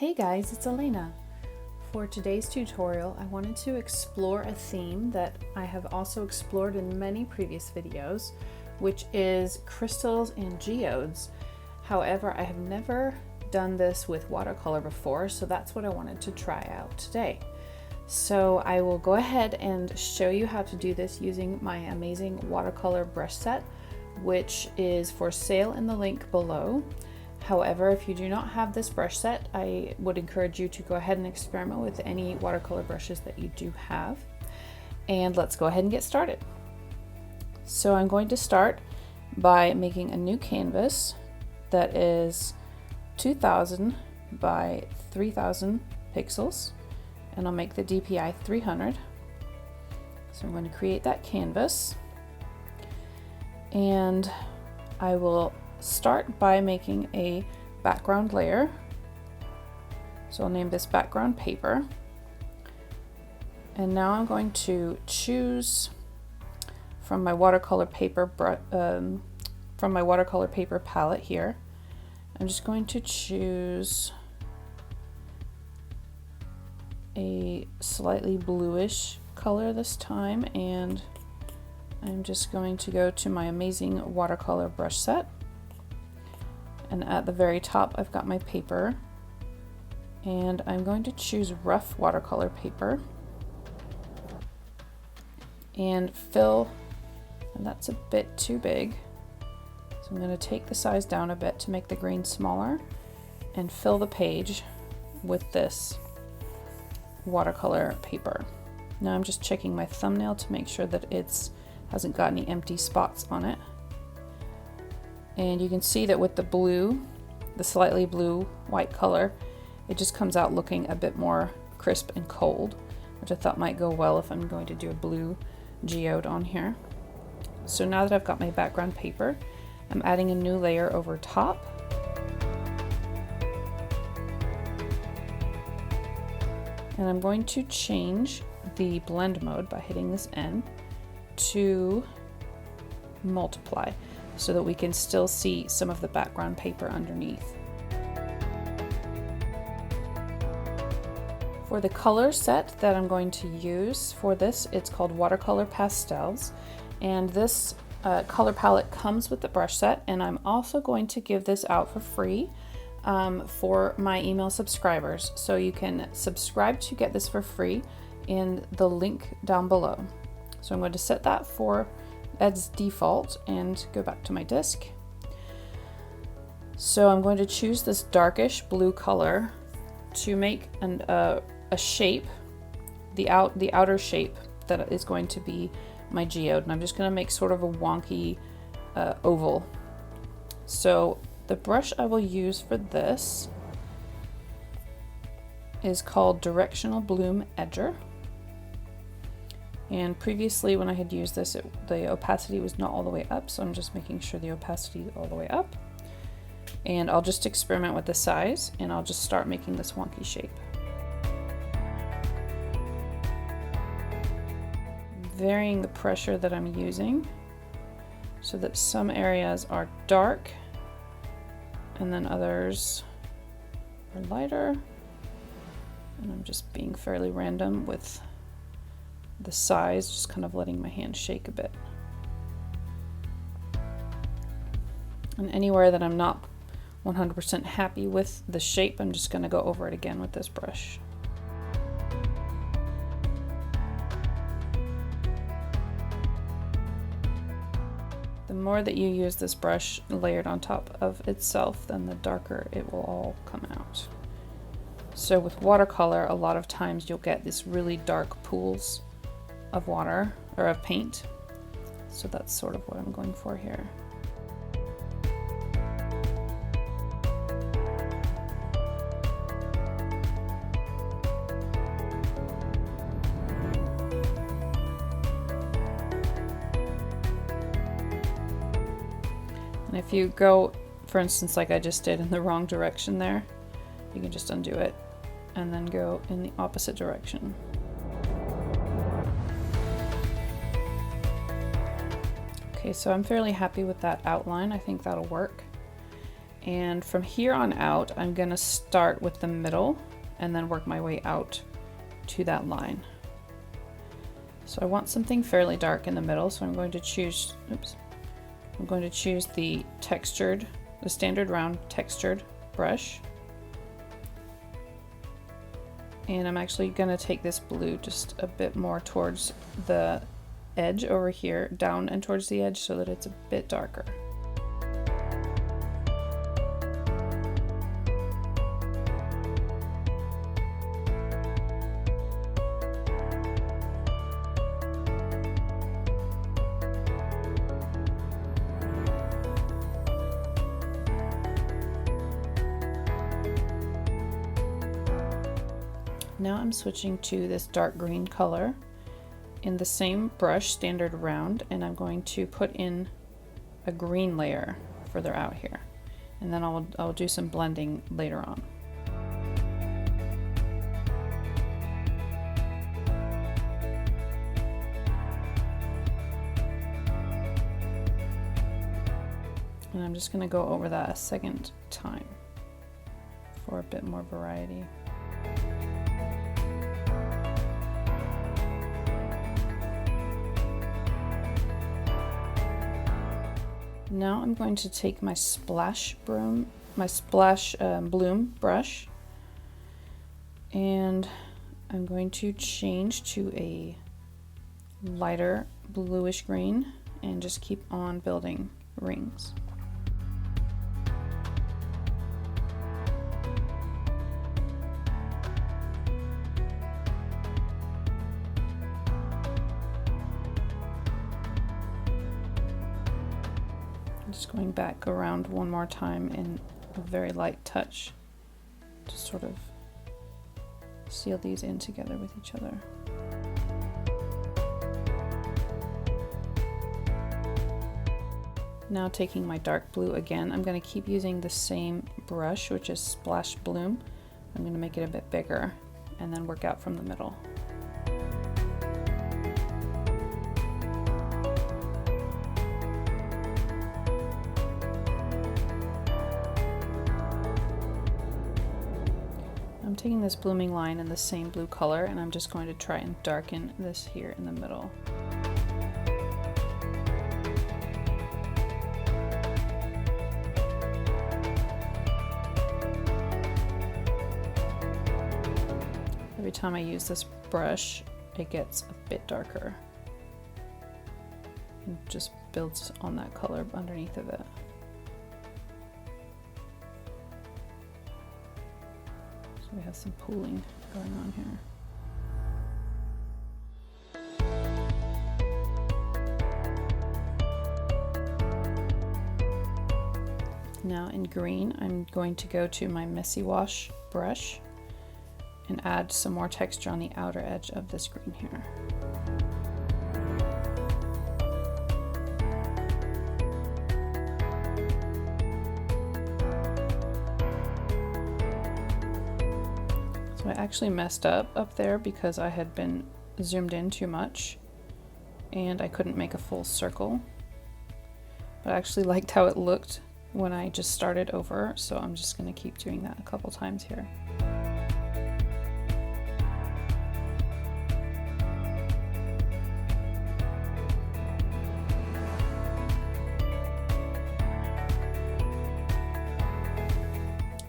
Hey guys, it's Alaina. For today's tutorial, I wanted to explore a theme that I have also explored in many previous videos, which is crystals and geodes. However, I have never done this with watercolor before, so that's what I wanted to try out today. So I will go ahead and show you how to do this using my amazing watercolor brush set, which is for sale in the link below. However, if you do not have this brush set, I would encourage you to go ahead and experiment with any watercolor brushes that you do have. And let's go ahead and get started. So I'm going to start by making a new canvas that is 2000 by 3000 pixels, and I'll make the DPI 300. So I'm going to create that canvas, and I will start by making a background layer. So I'll name this background paper. And now I'm going to choose from my watercolor paper palette here. I'm just going to choose a slightly bluish color this time, and I'm just going to go to my amazing watercolor brush set. And at the very top, I've got my paper, and I'm going to choose Rough Watercolor Paper and fill, and that's a bit too big. So I'm going to take the size down a bit to make the grain smaller and fill the page with this watercolor paper. Now I'm just checking my thumbnail to make sure that it's hasn't got any empty spots on it. And you can see that with the blue, the slightly blue-white color, it just comes out looking a bit more crisp and cold, which I thought might go well if I'm going to do a blue geode on here. So now that I've got my background paper, I'm adding a new layer over top. And I'm going to change the blend mode by hitting this N to multiply, so that we can still see some of the background paper underneath. For the color set that I'm going to use for this, it's called Watercolor Pastels, and this color palette comes with the brush set, and I'm also going to give this out for free for my email subscribers. So you can subscribe to get this for free in the link down below. So I'm going to set that for as default and go back to my disc. So I'm going to choose this darkish blue color to make a shape, the outer shape that is going to be my geode, and I'm just going to make sort of a wonky oval. So the brush I will use for this is called Directional Bloom Edger. And previously when I had used this, the opacity was not all the way up, so I'm just making sure the opacity is all the way up. And I'll just experiment with the size, and I'll just start making this wonky shape. Varying the pressure that I'm using so that some areas are dark and then others are lighter. And I'm just being fairly random with the size, just kind of letting my hand shake a bit. And anywhere that I'm not 100% happy with the shape, I'm just going to go over it again with this brush. The more that you use this brush layered on top of itself, then the darker it will all come out. So with watercolor, a lot of times you'll get these really dark pools of water or of paint. So that's sort of what I'm going for here. And if you go, for instance, like I just did in the wrong direction there, you can just undo it and then go in the opposite direction. Okay, so I'm fairly happy with that outline. I think that'll work. And from here on out, I'm gonna start with the middle and then work my way out to that line. So I want something fairly dark in the middle, so I'm going to choose, I'm going to choose the standard round textured brush. And I'm actually gonna take this blue just a bit more towards the edge over here, down and towards the edge, so that it's a bit darker. Now I'm switching to this dark green color in the same brush, standard round, and I'm going to put in a green layer further out here. And then I'll do some blending later on. And I'm just going to go over that a second time for a bit more variety. Now I'm going to take my bloom brush, and I'm going to change to a lighter bluish green and just keep on building rings. Just going back around one more time in a very light touch to sort of seal these in together with each other. Now taking my dark blue again, I'm going to keep using the same brush, which is Splash Bloom. I'm going to make it a bit bigger and then work out from the middle. I'm taking this blooming line in the same blue color, and I'm just going to try and darken this here in the middle. Every time I use this brush, it gets a bit darker and just builds on that color underneath of it. We have some pooling going on here. Now in green, I'm going to go to my Messy Wash brush and add some more texture on the outer edge of this green here. So I actually messed up there because I had been zoomed in too much and I couldn't make a full circle. But I actually liked how it looked when I just started over, so I'm just going to keep doing that a couple times here.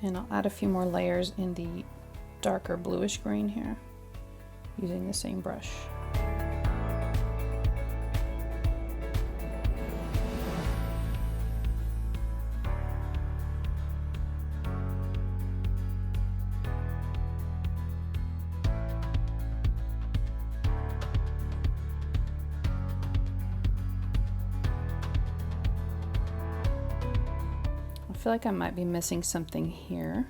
And I'll add a few more layers in the darker bluish green here using the same brush. I feel like I might be missing something here,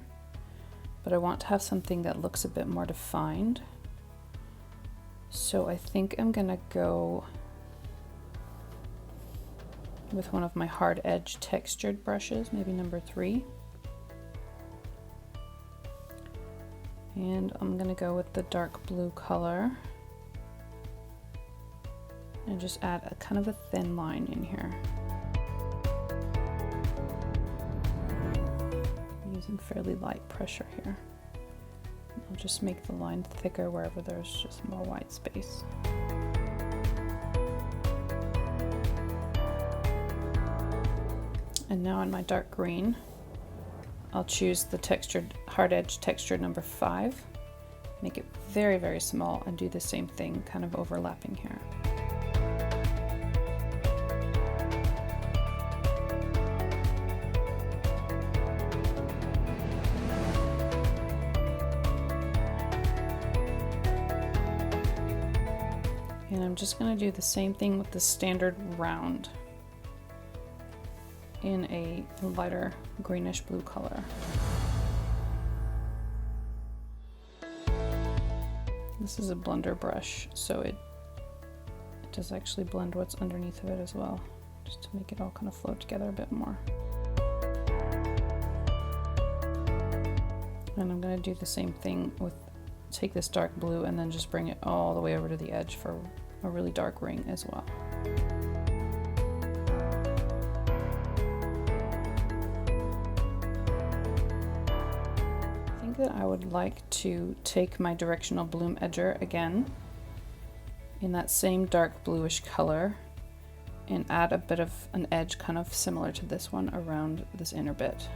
but I want to have something that looks a bit more defined. So I think I'm gonna go with one of my hard edge textured brushes, maybe number 3. And I'm gonna go with the dark blue color and just add a kind of a thin line in here. Using fairly light pressure here. I'll just make the line thicker wherever there's just more white space. And now on my dark green, I'll choose the textured hard edge texture number 5, make it very, very small, and do the same thing, kind of overlapping here. And I'm just going to do the same thing with the standard round in a lighter greenish blue color. This is a blender brush, so it does actually blend what's underneath of it as well, just to make it all kind of float together a bit more. And I'm going to do the same thing with, take this dark blue and then just bring it all the way over to the edge for a really dark ring as well. That I would like to take my directional bloom edger again in that same dark bluish color and add a bit of an edge kind of similar to this one around this inner bit.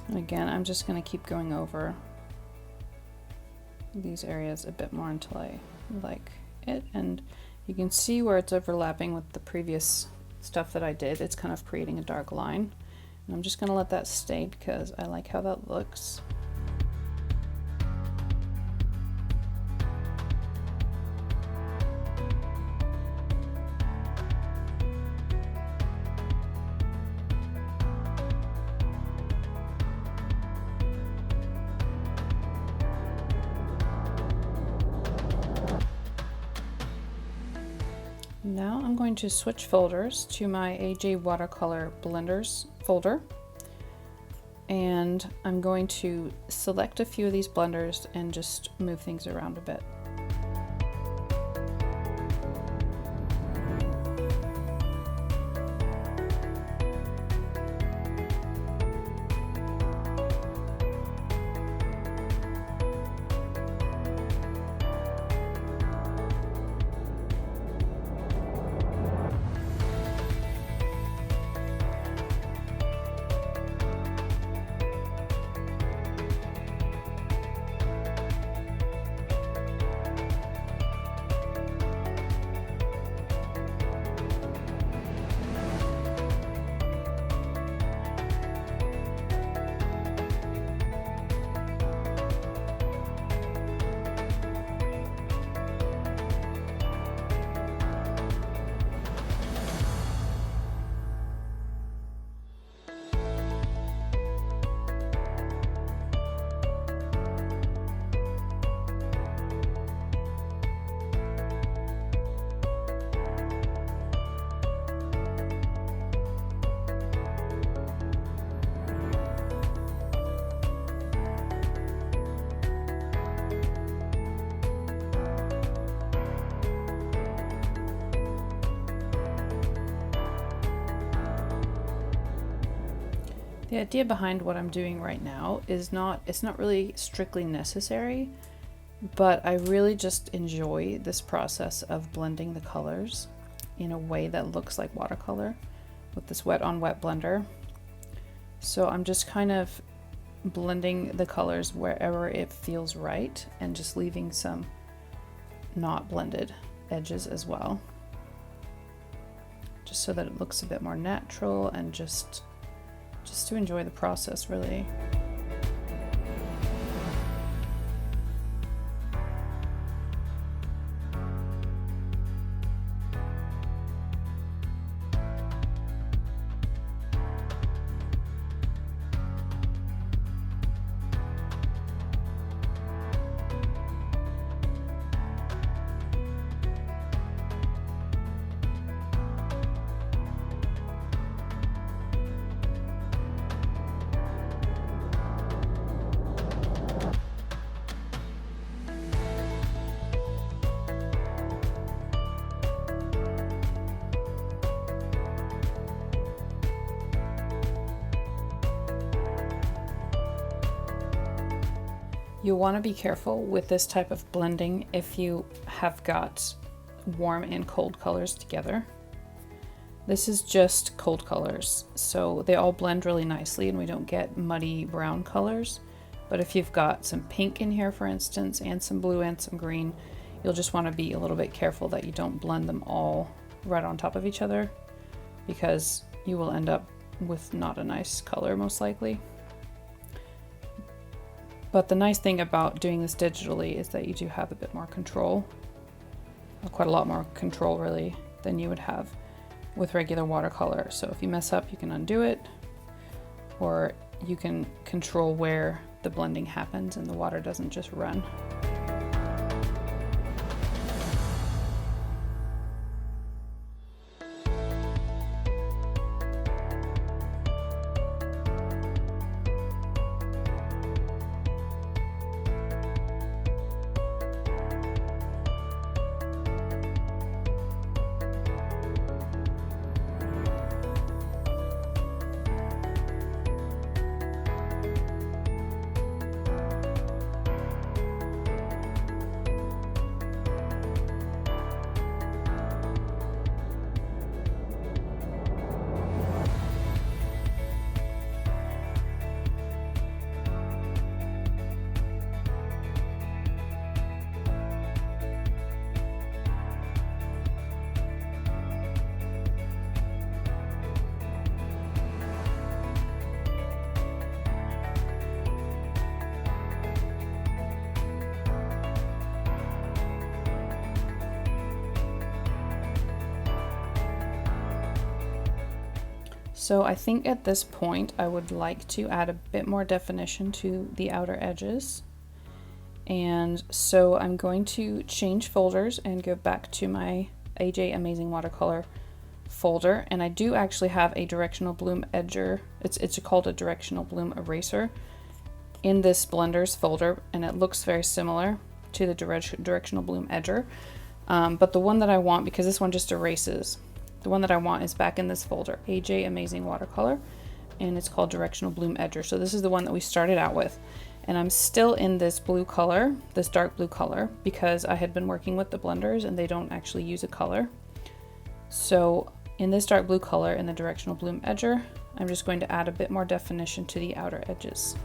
And again, I'm just going to keep going over these areas a bit more until I like it. And you can see where it's overlapping with the previous stuff that I did. It's kind of creating a dark line. And I'm just going to let that stay because I like how that looks. Now I'm going to switch folders to my AJ Watercolor Blenders folder, and I'm going to select a few of these blenders and just move things around a bit. The idea behind what I'm doing right now is it's not really strictly necessary, but I really just enjoy this process of blending the colors in a way that looks like watercolor with this wet on wet blender. So I'm just kind of blending the colors wherever it feels right and just leaving some not blended edges as well, just so that it looks a bit more natural and just to enjoy the process, really. You'll want to be careful with this type of blending if you have got warm and cold colors together. This is just cold colors, so they all blend really nicely and we don't get muddy brown colors. But if you've got some pink in here, for instance, and some blue and some green, you'll just want to be a little bit careful that you don't blend them all right on top of each other, because you will end up with not a nice color most likely. But the nice thing about doing this digitally is that you do have a bit more control, quite a lot more control really, than you would have with regular watercolor. So if you mess up, you can undo it, or you can control where the blending happens and the water doesn't just run. So I think at this point I would like to add a bit more definition to the outer edges. And so I'm going to change folders and go back to my AJ Amazing Watercolor folder. And I do actually have a Directional Bloom edger. It's called a Directional Bloom eraser in this Blenders folder, and it looks very similar to the Directional Bloom edger. But the one that I want, because this one just erases, the one that I want is back in this folder, AJ Amazing Watercolor, and it's called Directional Bloom Edger. So this is the one that we started out with. And I'm still in this blue color, this dark blue color, because I had been working with the blenders and they don't actually use a color. So in this dark blue color in the Directional Bloom Edger, I'm just going to add a bit more definition to the outer edges.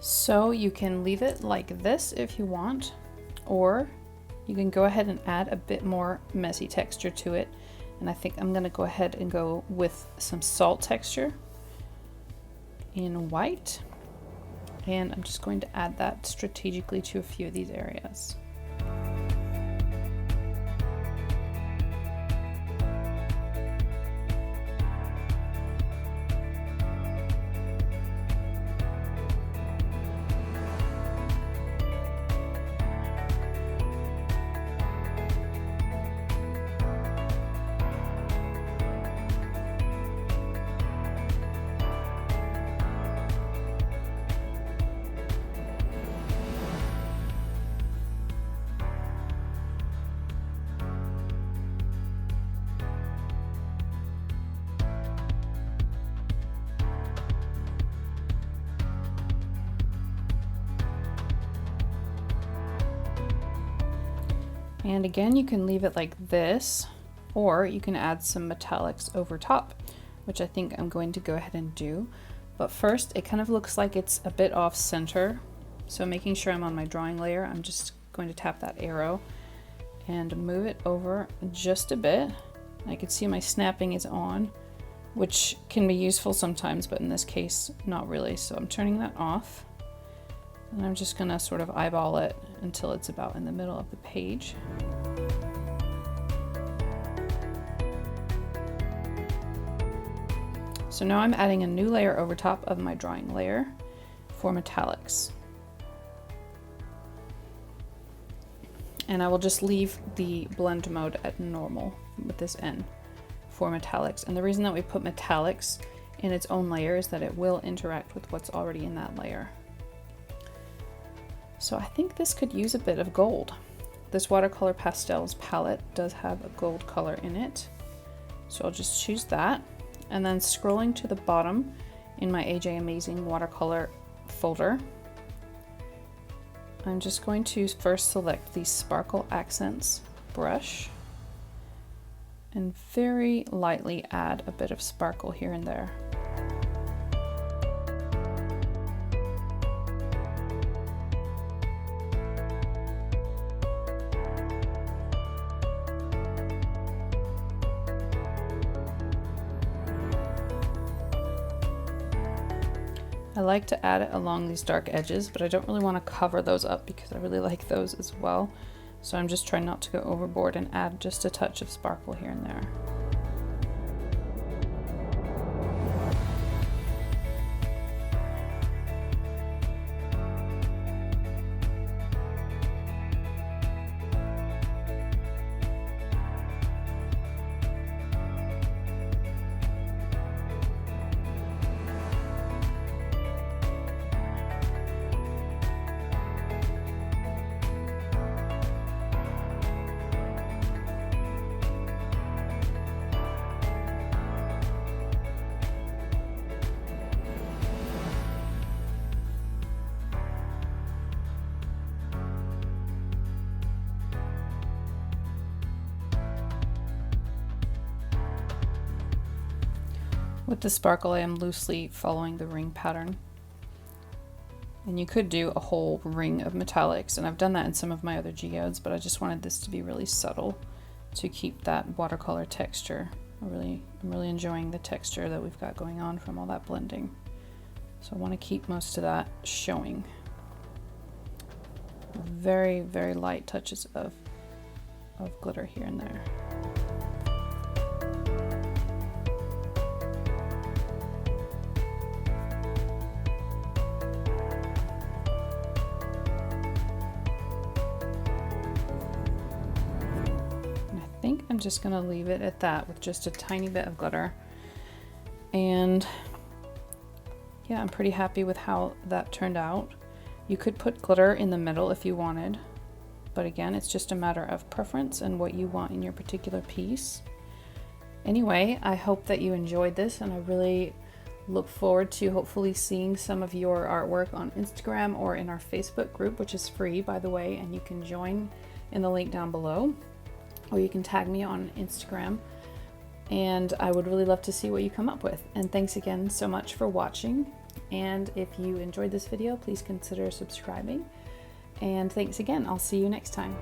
So you can leave it like this if you want, or you can go ahead and add a bit more messy texture to it. And I think I'm going to go ahead and go with some salt texture in white. And I'm just going to add that strategically to a few of these areas. And again, you can leave it like this, or you can add some metallics over top, which I think I'm going to go ahead and do. But first, it kind of looks like it's a bit off center. So making sure I'm on my drawing layer, I'm just going to tap that arrow and move it over just a bit. I can see my snapping is on, which can be useful sometimes, but in this case, not really. So I'm turning that off, and I'm just gonna sort of eyeball it until it's about in the middle of the page. So now I'm adding a new layer over top of my drawing layer for metallics. And I will just leave the blend mode at normal with this N for metallics. And the reason that we put metallics in its own layer is that it will interact with what's already in that layer. So I think this could use a bit of gold. This Watercolor Pastels palette does have a gold color in it. So I'll just choose that. And then scrolling to the bottom in my AJ Amazing watercolor folder, I'm just going to first select the Sparkle Accents brush and very lightly add a bit of sparkle here and there. I like to add it along these dark edges, but I don't really want to cover those up because I really like those as well. So I'm just trying not to go overboard and add just a touch of sparkle here and there. With the sparkle, I am loosely following the ring pattern. And you could do a whole ring of metallics, and I've done that in some of my other geodes, but I just wanted this to be really subtle to keep that watercolor texture. I'm really enjoying the texture that we've got going on from all that blending. So I want to keep most of that showing. Very, very light touches of glitter here and there. I'm just gonna leave it at that with just a tiny bit of glitter. And yeah, I'm pretty happy with how that turned out. You could put glitter in the middle if you wanted, but again, it's just a matter of preference and what you want in your particular piece. Anyway, I hope that you enjoyed this, and I really look forward to hopefully seeing some of your artwork on Instagram or in our Facebook group, which is free, by the way, and you can join in the link down below. Or you can tag me on Instagram, and I would really love to see what you come up with. And thanks again so much for watching. And if you enjoyed this video, please consider subscribing. And thanks again. I'll see you next time.